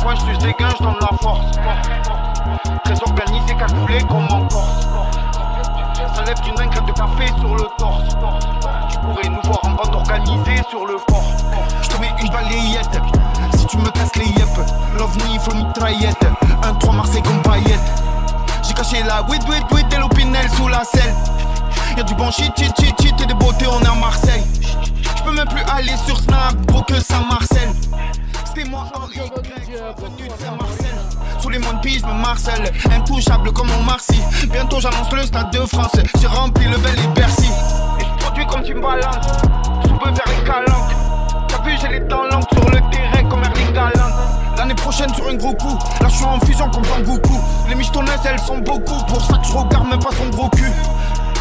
coin, je suis dégain, je donne la force. Très organisé, calculé comme en Corse. Ça lève d'une dingue de café sur le torse. Tu pourrais nous voir en bande organisée sur le port. Je te mets une balayette si tu me casses les yep. L'ovni, faut mitraillette. 1-3 Marseille comme paillette. J'ai caché la weed et l'opinel sous la selle. Y'a du bon shit et des beautés, on est à Marseille. J'peux même plus aller sur Snap, gros que Saint-Marcel. C'était moi en Y, venu de Saint-Marcel. Sous les mois de pige, je me marcelle. Intouchable comme on Marcy. Bientôt j'annonce le stade de France. J'ai rempli le Bel et Bercy. Et je produis comme Timbaland. Sous peu vers les calanques. T'as vu, j'ai les dents longues sur le terrain comme Erling Haaland. L'année prochaine sur un gros coup. Là je suis en fusion comme Van Goku. Les michetonnaises elles sont beaucoup. Pour ça que je regarde même pas son gros cul.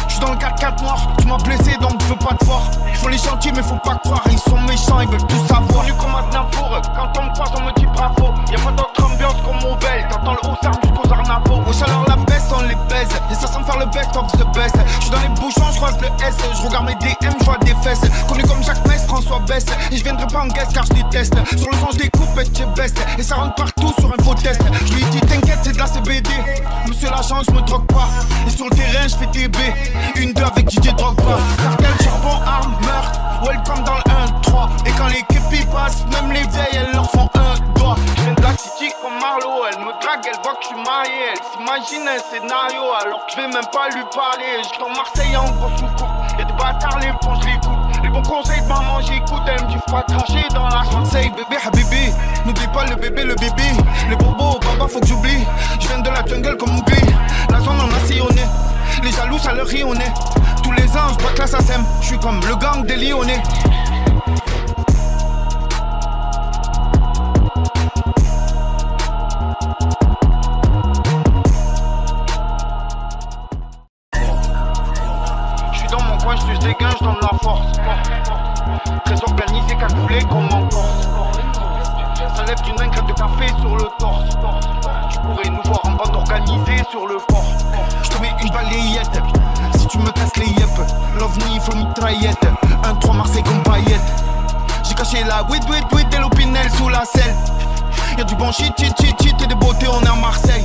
J'suis dans le 4-4 noir, tu m'as blessé donc je veux pas te voir. J'fais les chantiers mais faut pas croire, ils sont méchants, ils veulent tout savoir. Connu comme Aznavour, quand on me croise on me dit bravo. Y'a pas d'autre ambiance comme Mauvelle, t'entends le haut arme jusqu'aux arnavaux. Wesh alors la baisse on les baise, et ça sans faire le best of the best. J'suis dans les bouchons, j'croise le S, j'regarde mes DM, j'vois des fesses. Connu comme Jacques Mess, François Best. Et j'viendrai pas en guest car j'déteste. Sur le son j'découpe et t'es best. Et ça rentre partout sur un faux test. J'lui dis t'inquiète c'est de la CBD. Monsieur l'agent j'me drogue pas. Et sur le terrain j'fais TB. 1-2 avec DJ Drogba. Cartel, charbon, arme, meurtre. Welcome dans le 1-3. Et quand l'équipe y passe, même les vieilles elles leur font un doigt. J'viens de la city comme Marlo. Elle me drague, elle voit que j'suis marié. Elle s'imagine un scénario alors que j'vais même pas lui parler. J'suis en Marseille en gros sous-coupe. Y'a des bâtards, les ponts j'les coupe. Les bons conseils de maman j'écoute. Elle me dit faut pas cracher dans la Say bébé habibi. N'oublie pas le bébé. Les bobos, papa faut que j'oublie. J'viens de la jungle comme Ougli. La zone en a sillonné. Les jaloux ça leur rit au nez. Tous les ans j'bois que la SACEM. J'suis comme le gang des Lyonnais. J'suis dans mon coin, j'suis dégain, j'donne la force. Très organisé, calculé comme en Corse. Ça lève d'une dingue de café sur le torse. Tu pourrais nous voir en bande organisée sur le port. J'te mets une balayette si tu me casses les yep. L'ovni, faut mitraillette. 1-3 Marseille comme paillette. J'ai caché la weed et l'opinel sous la selle. Y'a du bon shit et des beautés, on est à Marseille.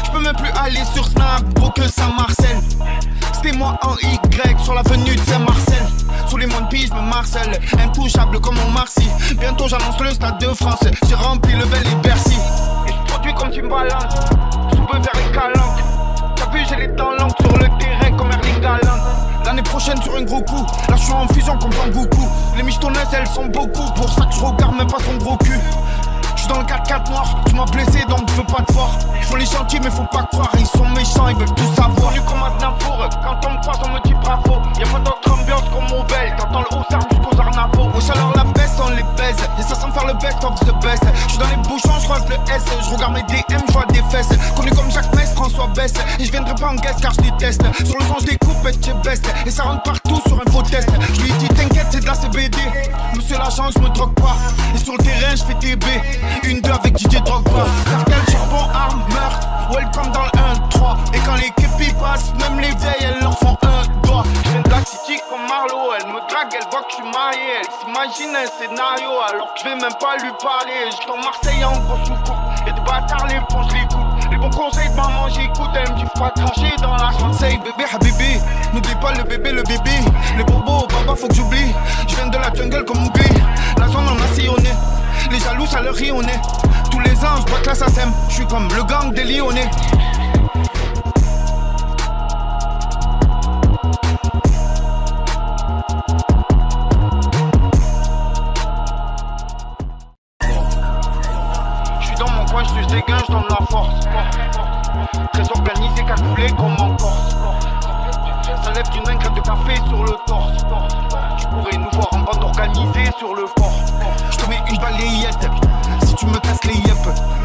J'peux même plus aller sur Snap, gros que Saint-Marcel. C'était moi en Y sur l'avenue de Saint-Marcel. Sous les mois de pige, je me marcelle. Intouchable comme on Marcy. Bientôt j'annonce le stade de France. J'ai rempli le Bel et Bercy. Et je produis comme Timbaland. Sous peu vers les calanques. T'as vu, j'ai les dents longues sur le terrain comme Erling Haaland. L'année prochaine sur un gros coup. Là je suis en fusion comme Van Goku. Les michetonnaises elles sont beaucoup. Pour ça que je regarde même pas son gros cul. J'suis dans le 4-4 noir, tu m'as blessé donc je veux pas te voir. J'fais les chantiers mais faut pas croire, ils sont méchants, ils veulent tout savoir. Connu comme Aznavour, quand on me croise on me dit bravo. Y'a pas d'autre ambiance comme Mauvelle, t'entends le haut arme jusqu'aux arnavaux. Wesh alors la baisse on les baise, et ça sans faire le best of the best. J'suis dans les bouchons, j'croise le S, j'regarde mes DM, j'vois des fesses. Connu comme Jacques Mess, François Best. Et j'viendrai pas en guest car j'déteste. Sur le son j'découpe et t'es best. Et ça rentre partout sur un faux test. J'lui dis t'inquiète c'est de la CBD. Monsieur l'agent j'me drogue pas. Et sur le terrain j'fais TB. 1-2 avec DJ Drogba. Cartel, charbon, arme, meurtre. Welcome dans le 1-3. Et quand l'équipe y passe, même les vieilles elles leur font un doigt. J'viens de la city comme Marlo. Elle me drague, elle voit que j'suis marié. Elle s'imagine un scénario alors que j'vais même pas lui parler. J'suis en Marseille en gros sous-coupe. Y'a des bâtards, les ponts j'les coupe. Les bons conseils de maman j'écoute. Elle me dit faut pas cracher dans la Say bébé habibi. N'oublie pas le bébé. Les bobos, papa faut que j'oublie. J'viens de la jungle comme Ougli. La zone en a sillonné. Les jaloux ça leur rit au nez. Tous les ans j'bois que la SACEM. J'suis comme le gang des Lyonnais. J'suis dans mon coin, j'suis dégain, j'donne la force. Très organisé, calculé comme en Corse. Ça lève d'une dingue de café sur le torse. Tu pourrais nous voir en bande organisée sur le port. J'te mets une balayette si tu me casses les yep.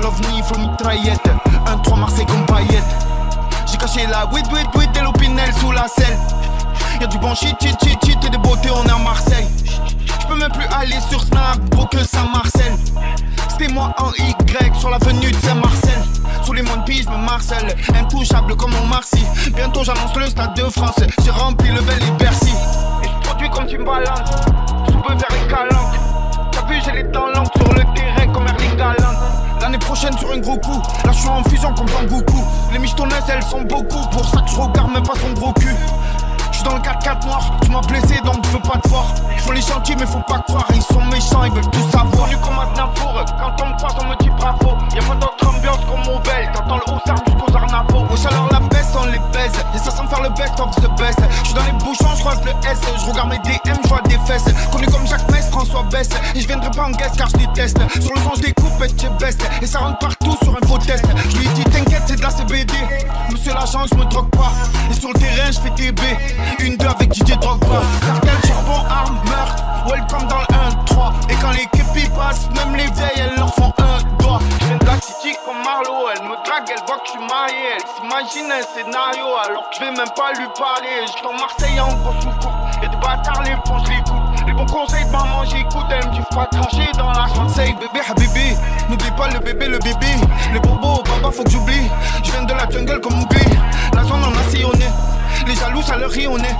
L'ovni, faut mitraillette. 1-3 Marseille comme paillette. J'ai caché la weed et l'opinel sous la selle. Y'a du bon shit et des beautés, on est à Marseille. J'peux même plus aller sur Snap, gros que Saint-Marcel. C'était moi en Y sur l'avenue de Saint-Marcel. Sous les mois de pige, je me marcelle. Intouchable comme on Marcy. Bientôt j'annonce le stade de France. J'ai rempli le Bel et Bercy. Et je produis comme Timbaland. Sous peu vers les calanques. T'as vu, j'ai les dents longues sur le terrain comme Erling Haaland. L'année gros coup. Là je suis en fusion comme Van Goku. Les michetonneuses elles sont beaucoup. Pour ça que je regarde même pas son gros cul. Je suis dans le 4x4 noir, tu m'as blessé donc je veux pas te voir. Ils font les gentils mais faut pas croire, ils sont méchants, ils veulent tout savoir. Connu comme Aznavour, quand on me croise on me dit bravo. Y'a pas d'autre ambiance qu'au Mobile, t'entends le haussard jusqu'aux arnavaux. Wesh alors la baisse on les baise, et ça sans faire le best of the best. Je suis dans les bouchons, je croise le S, je regarde mes DM, je vois des fesses. Connu comme Jacques Metz, François Bess. Et je viendrai pas en guest car je déteste. Sur le son je découpe et tu best. Et ça rentre partout sur un faux test. Je lui dis t'inquiète c'est de la CBD. Monsieur l'agent je me drogue pas. Et sur le terrain je fais TB. Une deux avec DJ Drogba. Cartel, charbon, arme, meurtre. Welcome dans le 1-3. Et quand l'équipe y passe, même les vieilles elles leur font un doigt. Je viens de la city comme Marlo. Elle me drague, elle voit que je suis marié. Elle s'imagine un scénario alors que je vais même pas lui parler. Je suis en Marseille en gros sous-coupe. Et des bâtards les ponts je les coupe. Les bons conseils de maman j'écoute. Elle me dit faut pas trancher dans la Say bébé habibi. N'oublie pas le bébé. Les bobos papa faut que j'oublie. Je viens de la jungle comme Ougli. La zone en a sillonné. Les jaloux ça leur rit au nez.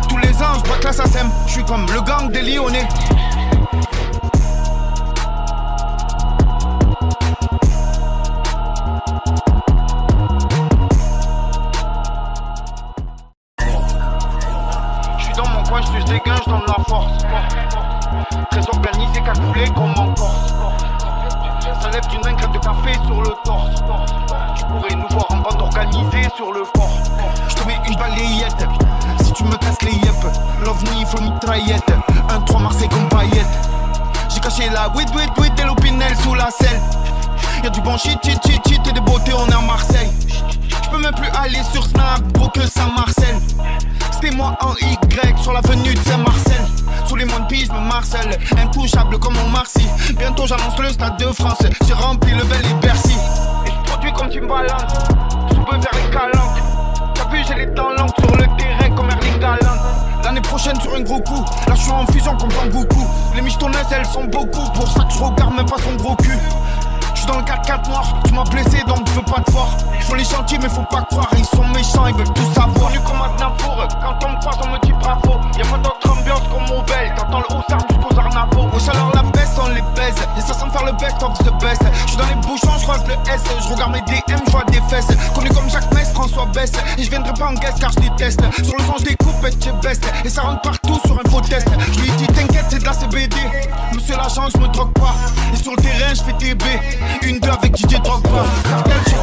Tous les ans je braque la SACEM. Je suis comme le gang des Lyonnais. Je suis dans mon coin, je suis dégain, je donne la force. Très organisé, calculé comme en Corse. Ça lève d'une main crème de café sur le torse. Tu pourrais nous voir en bande organisée sur le port. Je te mets une balayette. Si tu me casses les yep. L'ovni il faut mitraillette. 1-3 Marseille comme paillette. J'ai caché la weed et l'opinel sous la selle. Y'a du bon shit et des beautés on est à Marseille. J'peux même plus aller sur Snap gros que Saint-Marcel. C'était moi en Y sur l'avenue de Saint-Marcel. Sous les mondes pis j'me marcelle. Intouchable comme mon Marcy. Bientôt j'annonce le stade de France. J'ai rempli le Vel et Bercy. Et je produis comme Timbaland. Soube vers les calanques. T'as vu j'ai les dents longues sur le terrain comme Erling Haaland. L'année prochaine sur un gros coup. Là je suis en fusion comme Van Goku. Les michetonneuses elles sont beaucoup. Pour ça que je regarde même pas son gros cul. Je suis dans le 4x4 noir, tu m'as blessé donc je veux pas te voir. Ils font les gentils mais faut pas croire, ils sont méchants, ils veulent tout savoir. Connu comme Aznavour, quand on me croise on me dit bravo. Y'a pas d'autre ambiance qu'au Mobile, t'entends le haussard jusqu'aux arnavaux. Wesh alors la baisse on les baise, et ça sans faire le best of the best. Je suis dans les bouchons, je croise le S, je regarde mes DM, je vois des fesses. Connu comme Jacques Metz, François Bess. Et je viendrai pas en guest car je déteste. Sur le son je découpe et tu best. Et ça rentre partout sur un faux test. Je lui dis t'inquiète c'est de la CBD. Monsieur l'agent je me drogue pas. Et sur le terrain je fais TB. Une deux avec DJ Drogba. Cartel,